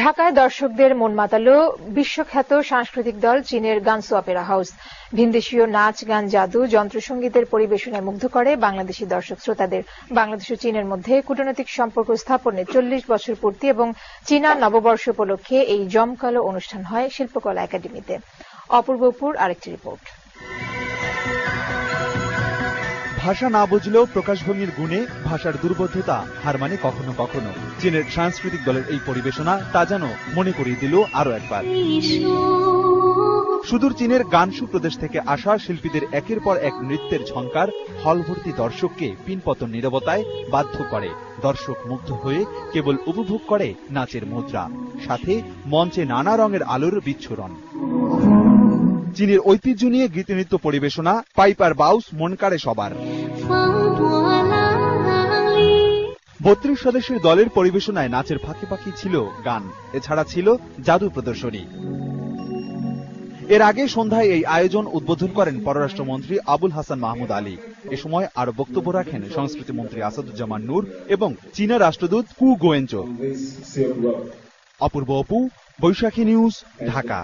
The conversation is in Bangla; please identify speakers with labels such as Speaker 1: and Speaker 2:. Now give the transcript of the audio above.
Speaker 1: ঢাকায় দর্শকদের মন মাতালো বিশ্বখ্যাত সাংস্কৃতিক দল চীনের গানসু অপেরা হাউস। ভিনদেশীয় নাচ, গান, জাদু, যন্ত্রসঙ্গীতের পরিবেশনায় মুগ্ধ করে বাংলাদেশি দর্শক শ্রোতাদের। বাংলাদেশ ও চীনের মধ্যে কূটনৈতিক সম্পর্ক স্থাপনের 40 বছর পূর্তি এবং চীনা নববর্ষ উপলক্ষে এই জমকালো অনুষ্ঠান হয় শিল্পকলা একাডেমিতে। অপূর্বপুর আরেকটি রিপোর্ট।
Speaker 2: ভাষা না বুঝলেও প্রকাশভঙ্গির গুণে ভাষার দুর্বোধ্যতা হার মানে কখনো কখনো। চীনের সাংস্কৃতিক দলের এই পরিবেশনা তা যেন মনে করিয়ে দিল আরো একবার। সুদূর চীনের গানসু প্রদেশ থেকে আসা শিল্পীদের একের পর এক নৃত্যের ঝংকার হল ভর্তি দর্শককে পিনপতন নীরবতায় বাধ্য করে। দর্শক মুগ্ধ হয়ে কেবল উপভোগ করে নাচের মুদ্রা, সাথে মঞ্চে নানা রঙের আলোর বিচ্ছুরণ। চীনের ঐতিহ্য নিয়ে গীতনৃত্য পরিবেশনা, পাইপার বাউস মন কাড়ে সবার। 32 সদস্যের দলের পরিবেশনায় নাচের ফাঁকে ফাঁকি ছিল গান, এছাড়া ছিল জাদু প্রদর্শনী। এর আগে সন্ধ্যায় এই আয়োজন উদ্বোধন করেন পররাষ্ট্রমন্ত্রী আবুল হাসান মাহমুদ আলী। এ সময় আরো বক্তব্য রাখেন সংস্কৃতি মন্ত্রী আসাদুজ্জামান নূর এবং চীনা রাষ্ট্রদূত কু গোয়েনচো। অপূর্ব অপু, বৈশাখী নিউজ, ঢাকা।